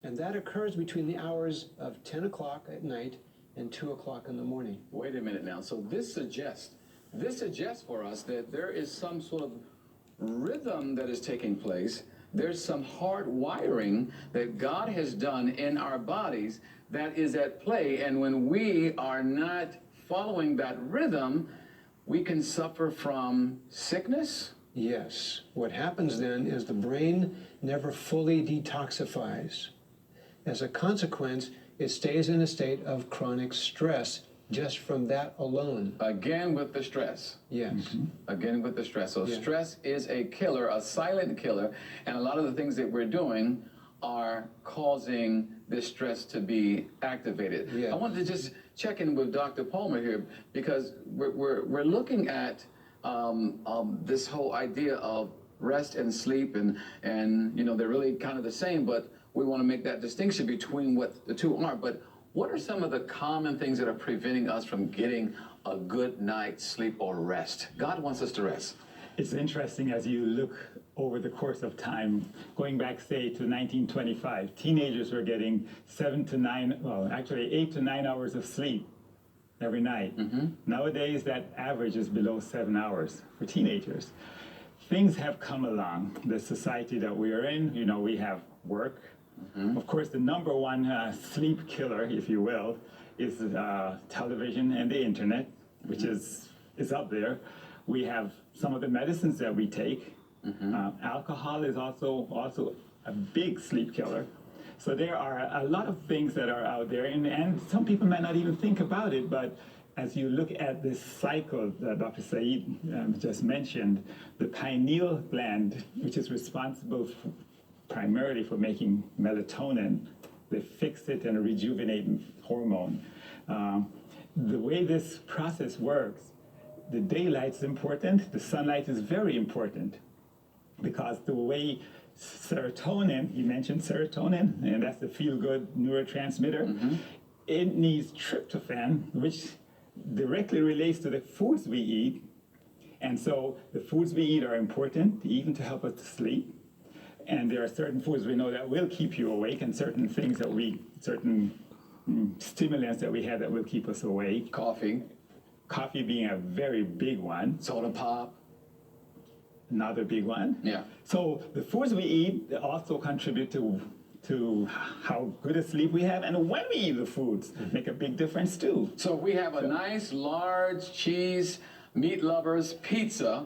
And that occurs between the hours of 10 o'clock at night and 2 o'clock in the morning. Wait a minute now. So this suggests for us that there is some sort of rhythm that is taking place. There's some hard wiring that God has done in our bodies that is at play. And when we are not following that rhythm, we can suffer from sickness. Yes. What happens then is the brain never fully detoxifies. As a consequence, it stays in a state of chronic stress just from that alone. Again with the stress. Yes. Mm-hmm. Again with the stress. So yeah. Stress is a killer, a silent killer, and a lot of the things that we're doing are causing this stress to be activated. Yeah. I wanted to just check in with Dr. Palmer here because we're looking at this whole idea of rest and sleep, and you know they're really kind of the same, but we want to make that distinction between what the two are. But what are some of the common things that are preventing us from getting a good night's sleep or rest? God wants us to rest. It's interesting as you look over the course of time, going back, say, to 1925, teenagers were getting 8 to 9 hours of sleep every night. Mm-hmm. Nowadays, that average is below 7 hours for teenagers. Things have come along. The society that we are in, you know, we have work. Mm-hmm. Of course, the number one sleep killer, if you will, is television and the internet, which is up there. We have some of the medicines that we take. Mm-hmm. Alcohol is also a big sleep killer. So there are a lot of things that are out there, and some people might not even think about it, but as you look at this cycle that Dr. Saeed just mentioned, the pineal gland, which is responsible primarily for making melatonin, the fix it and rejuvenate hormone. The way this process works, the daylight is important, the sunlight is very important, because the way serotonin, you mentioned serotonin, and that's the feel-good neurotransmitter, mm-hmm. It needs tryptophan, which directly relates to the foods we eat. And so the foods we eat are important, even to help us to sleep. And there are certain foods we know that will keep you awake, and certain things that certain stimulants that we have that will keep us awake. Coffee being a very big one. Soda pop. Another big one. Yeah. So the foods we eat also contribute to how good a sleep we have, and when we eat the foods make a big difference too. So we have a nice large cheese meat lovers pizza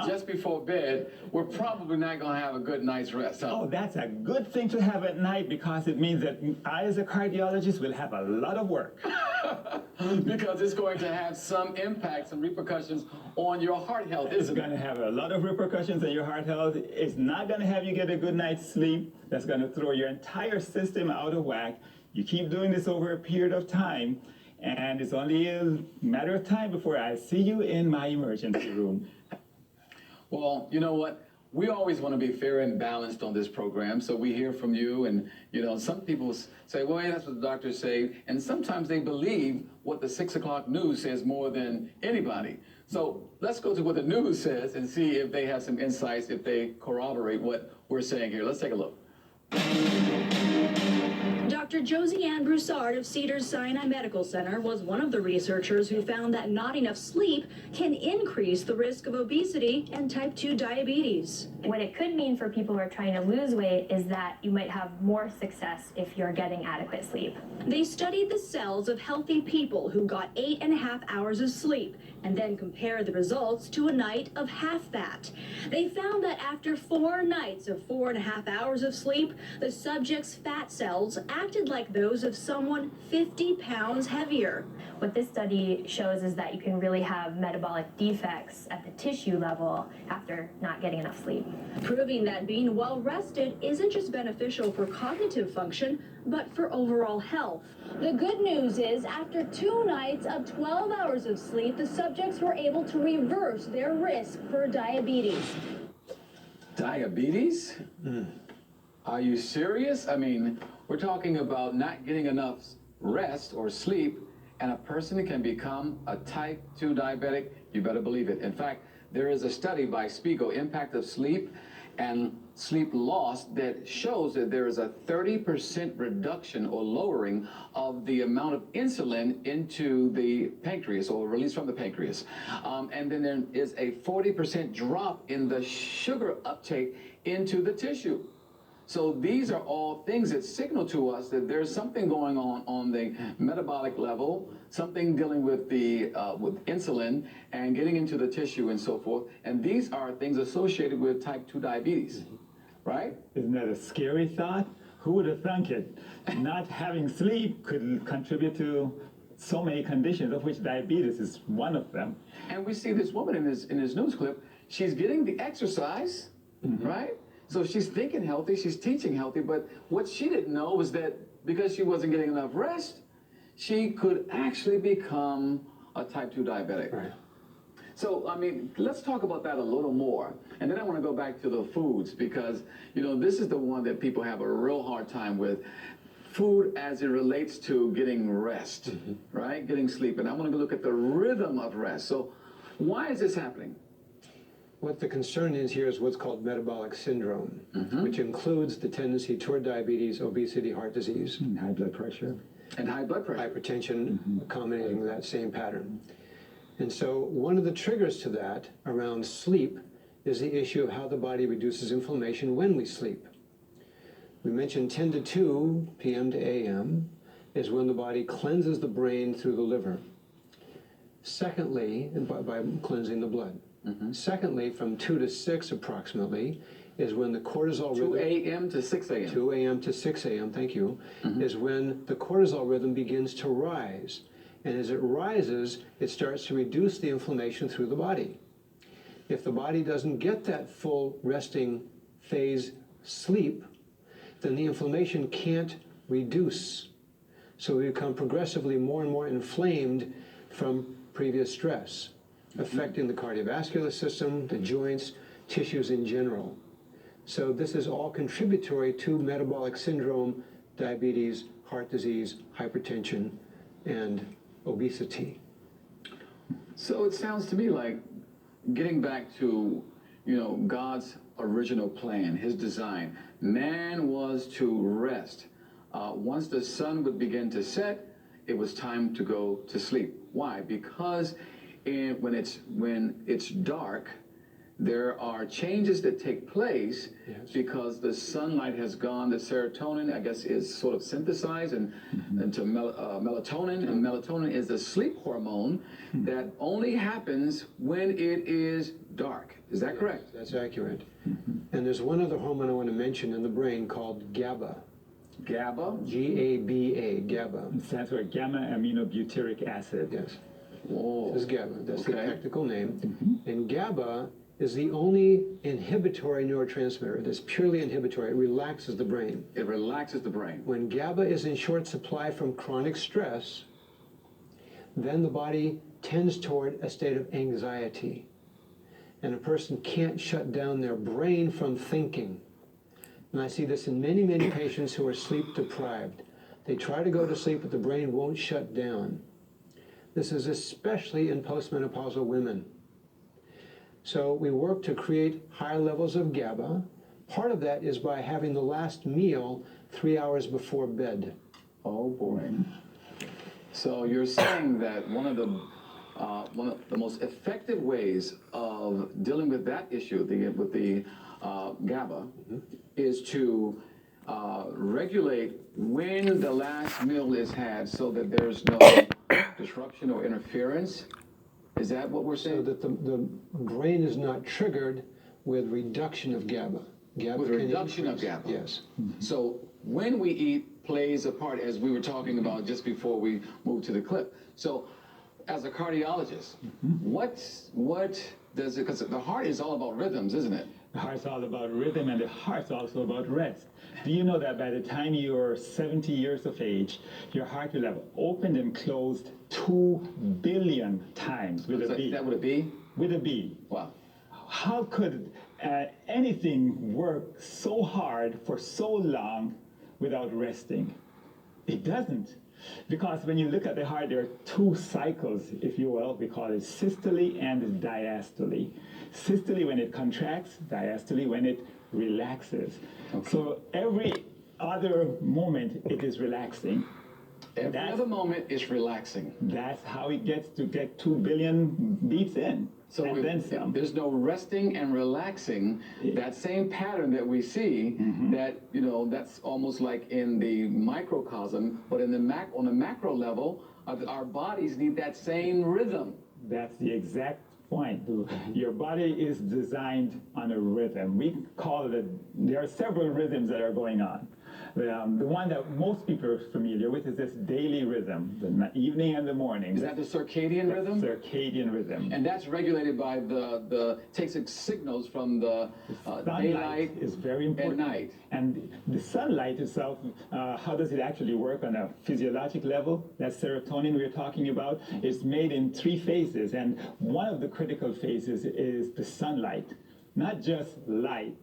just before bed. We're probably not going to have a good night's rest, huh? Oh, that's a good thing to have at night, because it means that I, as a cardiologist, will have a lot of work. Because it's going to have some impact, some repercussions on your heart health, isn't it? It's going to have a lot of repercussions on your heart health. It's not going to have you get a good night's sleep. That's going to throw your entire system out of whack. You keep doing this over a period of time, and it's only a matter of time before I see you in my emergency room. Well, you know what? We always want to be fair and balanced on this program, so we hear from you, and you know, some people say, well, yeah, that's what the doctors say, and sometimes they believe what the 6 o'clock news says more than anybody. So let's go to what the news says and see if they have some insights, if they corroborate what we're saying here. Let's take a look. Dr. Josie Ann Broussard of Cedars-Sinai Medical Center was one of the researchers who found that not enough sleep can increase the risk of obesity and type 2 diabetes. What it could mean for people who are trying to lose weight is that you might have more success if you're getting adequate sleep. They studied the cells of healthy people who got 8.5 hours of sleep and then compared the results to a night of half that. They found that after 4 nights of 4.5 hours of sleep, the subject's fat cells acted like those of someone 50 pounds heavier. What this study shows is that you can really have metabolic defects at the tissue level after not getting enough sleep. Proving that being well rested isn't just beneficial for cognitive function, but for overall health. The good news is, after 2 nights of 12 hours of sleep, the subjects were able to reverse their risk for diabetes. Diabetes? Are you serious? I mean, we're talking about not getting enough rest or sleep, and a person can become a type 2 diabetic. You better believe it. In fact, there is a study by Spiegel, Impact of Sleep and sleep loss that shows that there is a 30% reduction or lowering of the amount of insulin into the pancreas or released from the pancreas. And then there is a 40% drop in the sugar uptake into the tissue. So these are all things that signal to us that there's something going on the metabolic level, something dealing with the with insulin and getting into the tissue and so forth. And these are things associated with type 2 diabetes, right? Isn't that a scary thought? Who would have thunk it? Not having sleep could contribute to so many conditions, of which diabetes is one of them. And we see this woman in this news clip. She's getting the exercise, right? So she's thinking healthy, she's teaching healthy, but what she didn't know was that because she wasn't getting enough rest, she could actually become a type 2 diabetic. Right. So, I mean, let's talk about that a little more. And then I want to go back to the foods because, you know, this is the one that people have a real hard time with. Food as it relates to getting rest, right? Getting sleep. And I want to look at the rhythm of rest. So why is this happening? What the concern is here is what's called metabolic syndrome, which includes the tendency toward diabetes, obesity, heart disease, And high blood pressure. And high blood pressure. hypertension, accommodating that same pattern. And so one of the triggers to that around sleep is the issue of how the body reduces inflammation when we sleep. We mentioned 10 to 2 p.m. to a.m. is when the body cleanses the brain through the liver. Secondly, and by cleansing the blood. Secondly, from 2 to 6 approximately is when the cortisol 2 rhythm, a.m. to 6 a.m. 2 a.m. to 6 a.m., thank you, is when the cortisol rhythm begins to rise. And as it rises, it starts to reduce the inflammation through the body. If the body doesn't get that full resting phase sleep, then the inflammation can't reduce. So we become progressively more and more inflamed from previous stress, affecting the cardiovascular system, the joints, tissues in general. So this is all contributory to metabolic syndrome, diabetes, heart disease, hypertension, and obesity. So it sounds to me like getting back to, you know, God's original plan, his design. Man was to rest. Once the sun would begin to set, it was time to go to sleep. Why? Because when it's dark, there are changes that take place because the sunlight has gone, the serotonin, I guess, is sort of synthesized into melatonin, and melatonin is the sleep hormone that only happens when it is dark. Is that correct? That's accurate. And there's one other hormone I want to mention in the brain called GABA. GABA? G-A-B-A, GABA. It stands for gamma aminobutyric acid. Yes, Whoa. this is GABA. That's the Okay. technical name. And GABA is the only inhibitory neurotransmitter that's purely inhibitory. It relaxes the brain. It relaxes the brain. When GABA is in short supply from chronic stress, then the body tends toward a state of anxiety. And a person can't shut down their brain from thinking. And I see this in many, many patients who are sleep deprived. They try to go to sleep, but the brain won't shut down. This is especially in postmenopausal women. So we work to create higher levels of GABA. Part of that is by having the last meal 3 hours before bed. Oh boy. So you're saying that one of the most effective ways of dealing with that issue, with the GABA, is to regulate when the last meal is had so that there's no disruption or interference. Is that what we're So saying? that the brain is not triggered with reduction of GABA. GABA With can reduction of increase. GABA. Yes. So when we eat plays a part, as we were talking about just before we moved to the clip. So as a cardiologist, what does it, because the heart is all about rhythms, isn't it? The heart's all about rhythm, and the heart's also about rest. Do you know that by the time you're 70 years of age, your heart will have opened and closed 2 billion times with a B? That would it be? With a B. Wow. How could anything work so hard for so long without resting? It doesn't. Because when you look at the heart, there are 2 cycles, if you will. We call it systole and diastole. Systole when it contracts, diastole when it relaxes. So every other moment it is relaxing. Every That's- other moment is relaxing. That's how it gets to get 2 billion beats in. So and then some. there's no resting and relaxing. That same pattern that we see, that that's almost like in the microcosm, but in the on the macro level, our bodies need that same rhythm. That's the exact point. Your body is designed on a rhythm. We call it, there are several rhythms that are going on. The one that most people are familiar with is this daily rhythm, the evening and the morning. Is that the circadian rhythm? Circadian rhythm. And that's regulated by takes signals from the daylight is very important. and night. And the sunlight itself, how does it actually work on a physiologic level? That serotonin we're talking about is made in 3 phases, and one of the critical phases is the sunlight. Not just light,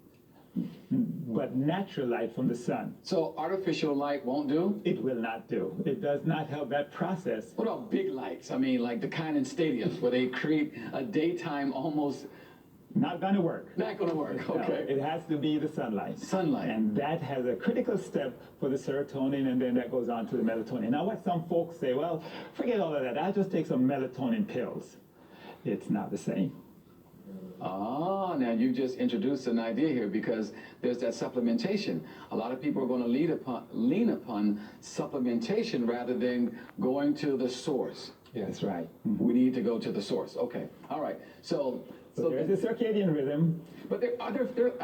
but natural light from the sun. So artificial light won't do? It will not do. It does not help that process. What about big lights? I mean, like the kind in stadiums where they create a daytime almost Not gonna work. not going to work. No, Okay. it has to be the sunlight. Sunlight. And that has a critical step for the serotonin, and then that goes on to the melatonin. Now, what some folks say, well, forget all of that. I'll just take some melatonin pills. It's not the same. Now you just introduced an idea here, because there's that supplementation. A lot of people are going to lean upon supplementation rather than going to the source. That's right. We need to go to the source. Okay. All right. So There's a circadian rhythm. but I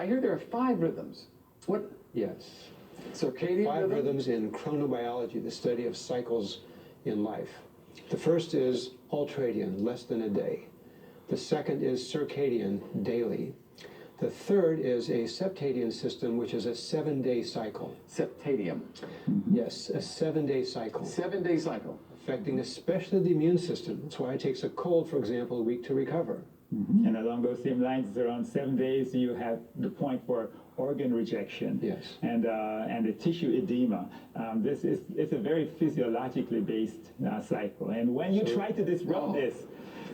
hear there are 5 rhythms. What? Yes. Circadian 5 rhythm? rhythms in chronobiology, the study of cycles in life. The first is ultradian, less than a day. The second is circadian, daily. The third is a septadian system, which is a 7-day cycle. Septadium. Yes, a 7-day cycle, 7-day cycle. affecting especially the immune system. That's why it takes a cold, for example, a week to recover. And along those same lines, around 7 days, you have the point for organ rejection. Yes. And the tissue edema. It's a very physiologically based cycle. And when you try to disrupt this,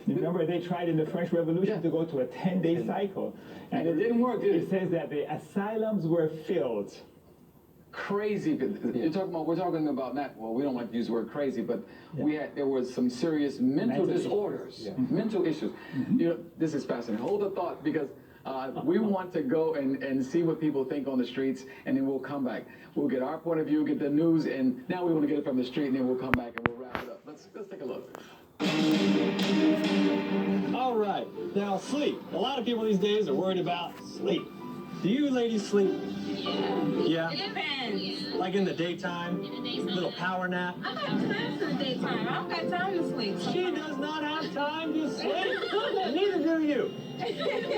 remember they tried in the French Revolution to go to a 10-day cycle. And it didn't work, did it? It says that the asylums were filled. Crazy. We're talking about not, well, we don't like to use the word crazy, but there was some serious mental disorders, mental issues. This is fascinating. Hold the thought, because we want to go and see what people think on the streets, and then we'll come back. We'll get our point of view, get the news, and now we want to get it from the street, and then we'll come back and we'll wrap it up. Let's take a look. All right, now sleep. A lot of people these days are worried about sleep. Do you ladies sleep? Yeah. It depends. Like in the daytime? Little power nap? I got time for the daytime. I don't got time to sleep. She does not have time to sleep. Neither do you.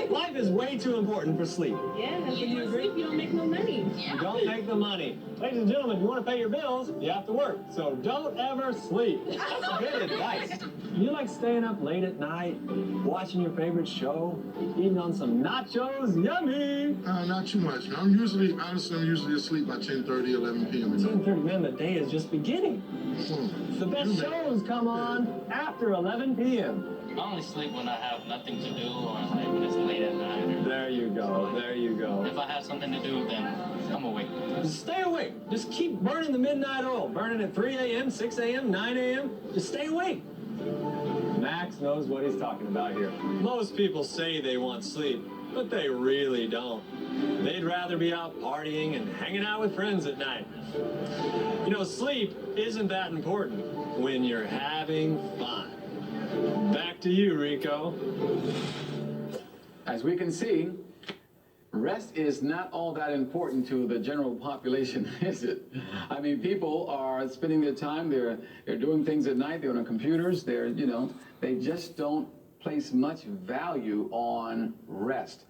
Life is way too important for sleep. Yeah, if you don't sleep, you don't make no money. You don't make the money. Ladies and gentlemen, if you want to pay your bills, you have to work. So don't ever sleep. That's good advice. You like staying up late at night, watching your favorite show, eating on some nachos? Yummy! Not too much. I'm usually asleep by 10:30, 11 p.m. at night. 10:30, man, the day is just beginning. The best shows come on after 11 p.m. I only sleep when I have nothing to do, or like when it's late at night. Or There you go, there you go. if I have something to do, then I'm awake. Just stay awake. Just keep burning the midnight oil. Burn it at 3 a.m., 6 a.m., 9 a.m. Just stay awake. Max knows what he's talking about here. Most people say they want sleep, but they really don't. They'd rather be out partying and hanging out with friends at night. You know, sleep isn't that important when you're having fun. Back to you, Rico. As we can see, rest is not all that important to the general population, is it? I mean, people are spending their time, they're doing things at night, they're on their computers, they just don't place much value on rest.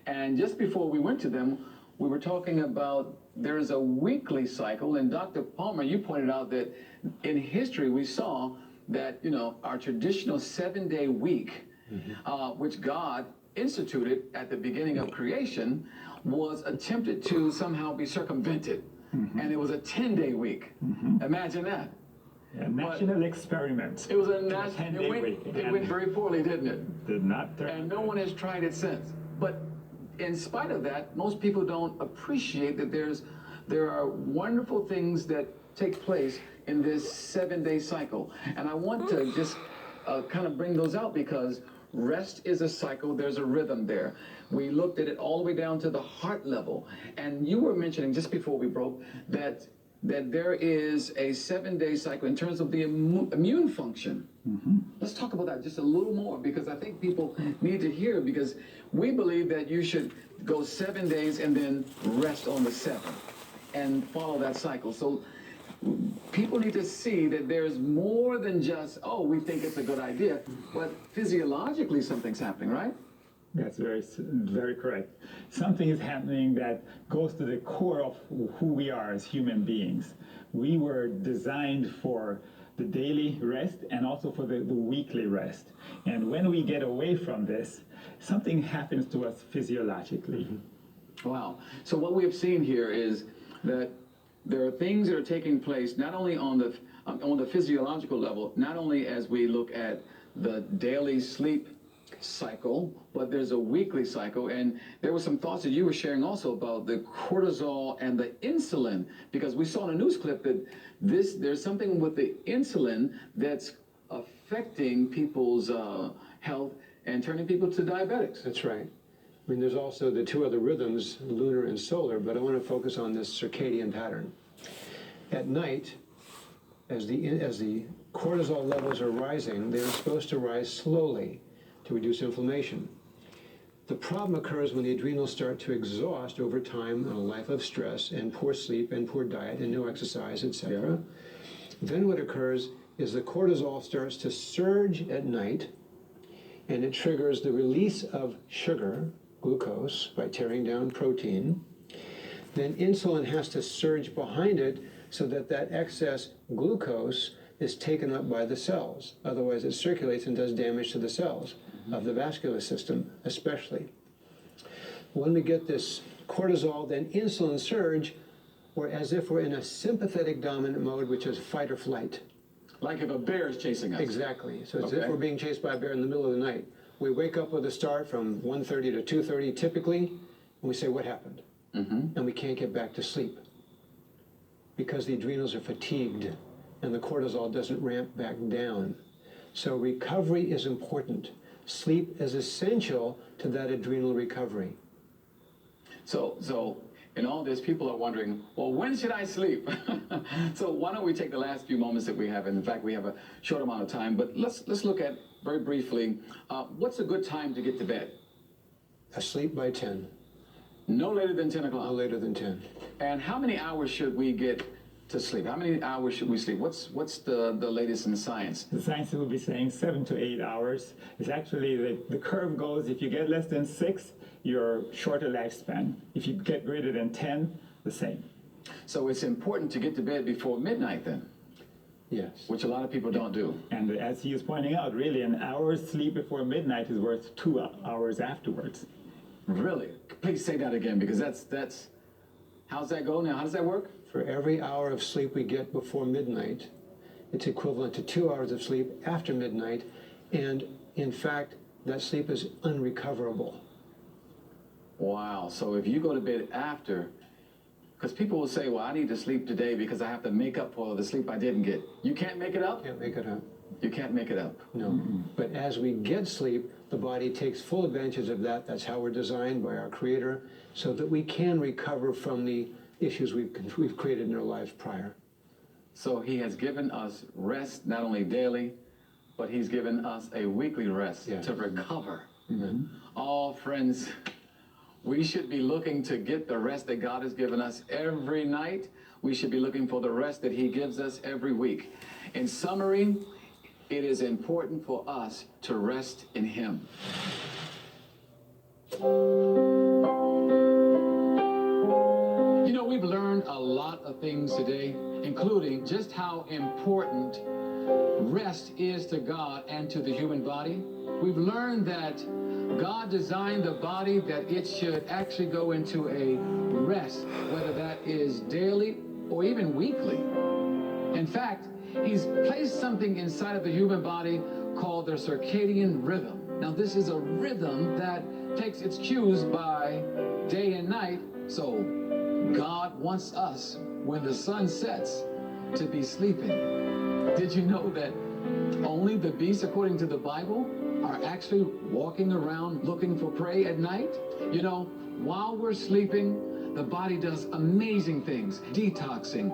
And just before we went to them, we were talking about there's a weekly cycle, and Dr. Palmer, you pointed out that in history we saw that, our traditional 7-day week, which God instituted at the beginning of creation, was attempted to somehow be circumvented. And it was a 10-day week. Imagine that. A national experiment. It was a 10-day week. it went very poorly, didn't it? Did not turn. And no one has tried it since. But in spite of that, most people don't appreciate that there are wonderful things that take place in this 7-day cycle. And I want to just kind of bring those out because rest is a cycle, there's a rhythm there. We looked at it all the way down to the heart level. And you were mentioning just before we broke that there is a 7-day cycle in terms of the immune function. Let's talk about that just a little more because I think people need to hear because we believe that you should go 7 days and then rest on the 7th and follow that cycle. So people need to see that there's more than just, oh, we think it's a good idea, but physiologically something's happening, right? That's very correct. Something is happening that goes to the core of who we are as human beings. We were designed for the daily rest and also for the weekly rest. And when we get away from this, something happens to us physiologically. Wow. So what we have seen here is that there are things that are taking place not only on the physiological level, not only as we look at the daily sleep cycle, but there's a weekly cycle. And there were some thoughts that you were sharing also about the cortisol and the insulin, because we saw in a news clip that there's something with the insulin that's affecting people's health and turning people to diabetics. That's right. I mean, there's also the two other rhythms, lunar and solar, but I want to focus on this circadian pattern. At night, as the cortisol levels are rising, they're supposed to rise slowly to reduce inflammation. The problem occurs when the adrenals start to exhaust over time in a life of stress and poor sleep and poor diet and no exercise, etc. Then what occurs is the cortisol starts to surge at night, and it triggers the release of sugar, glucose, by tearing down protein. Then insulin has to surge behind it so that that excess glucose is taken up by the cells. Otherwise, it circulates and does damage to the cells of the vascular system, especially. When we get this cortisol, then insulin surge, we're as if we're in a sympathetic dominant mode, which is fight or flight. Like if a bear is chasing us. Exactly. So it's as Okay. if we're being chased by a bear in the middle of the night. We wake up with a start from 1:30 to 2:30 typically, and we say, what happened? And we can't get back to sleep because the adrenals are fatigued and the cortisol doesn't ramp back down. So recovery is important. Sleep is essential to that adrenal recovery. So in all this, people are wondering, well, when should I sleep? So why don't we take the last few moments that we have, and in fact, we have a short amount of time, but let's look at, very briefly, what's a good time to get to bed? Asleep by 10, No later than 10 no o'clock. later than 10. And how many hours should we get to sleep? How many hours should we sleep? What's the latest in science? The science will be saying 7 to 8 hours. It's actually the curve goes, if you get less than 6, you're shorter lifespan. If you get greater than 10, the same. So it's important to get to bed before midnight then, Yes. which a lot of people don't do. And as he is pointing out, really, an hour's sleep before midnight is worth 2 hours afterwards. Really? Please say that again, because that's, how's that go now? How does that work? For every hour of sleep we get before midnight, it's equivalent to 2 hours of sleep after midnight, and in fact, that sleep is unrecoverable. Wow. So if you go to bed after, because people will say, well, I need to sleep today because I have to make up for the sleep I didn't get. You can't make it up? Can't make it up. You can't make it up. No. But as we get sleep, the body takes full advantage of that. That's how we're designed by our Creator, so that we can recover from the issues we've created in our lives prior. So he has given us rest, not only daily, but he's given us a weekly rest Yes. to recover. Amen. Oh, friends, we should be looking to get the rest that God has given us every night. We should be looking for the rest that he gives us every week. In summary, it is important for us to rest in him. You know, we've learned a lot of things today, including just how important rest is to God and to the human body. We've learned that God designed the body that it should actually go into a rest, whether that is daily or even weekly. In fact, he's placed something inside of the human body called the circadian rhythm. Now, this is a rhythm that takes its cues by day and night. So God wants us, when the sun sets, to be sleeping. Did you know that only the beasts, according to the Bible, are actually walking around looking for prey at night? You know, while we're sleeping, the body does amazing things, detoxing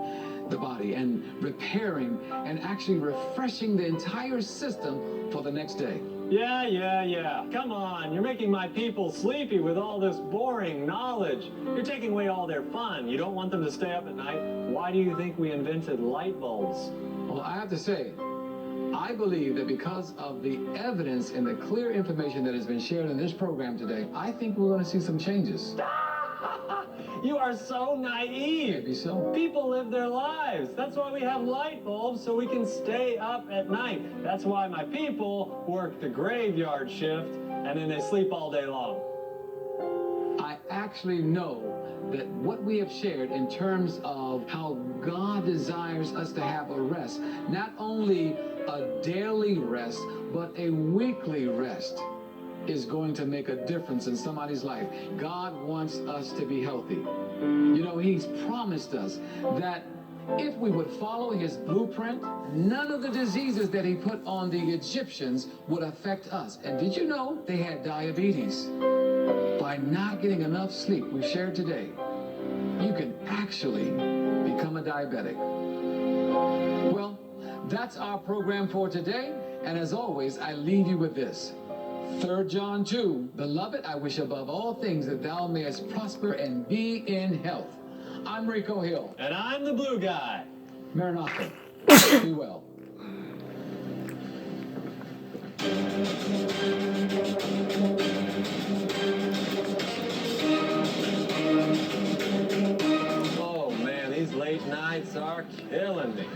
the body and repairing and actually refreshing the entire system for the next day. Yeah. Come on, you're making my people sleepy with all this boring knowledge. You're taking away all their fun. You don't want them to stay up at night. Why do you think we invented light bulbs? Well, I have to say, I believe that because of the evidence and the clear information that has been shared in this program today, I think we're going to see some changes. You are so naive. Maybe so. People live their lives. That's why we have light bulbs, so we can stay up at night. That's why my people work the graveyard shift and then they sleep all day long. I actually know that what we have shared in terms of how God desires us to have a rest, not only a daily rest, but a weekly rest, is going to make a difference in somebody's life. God wants us to be healthy. You know, He's promised us that if we would follow His blueprint, none of the diseases that He put on the Egyptians would affect us. And did you know they had diabetes? By not getting enough sleep, we shared today, you can actually become a diabetic. Well, that's our program for today. And as always, I leave you with this. 3 John 2, Beloved, I wish above all things that thou mayest prosper and be in health. I'm Rico Hill. And I'm the blue guy. Maranatha. Be well. Oh man, these late nights are killing me.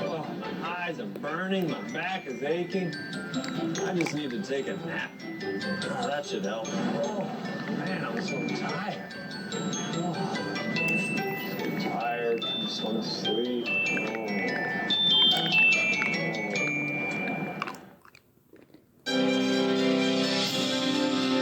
Oh, my eyes are burning, my back is aching. I just need to take a nap. Oh, that should help. Oh man, I'm so tired.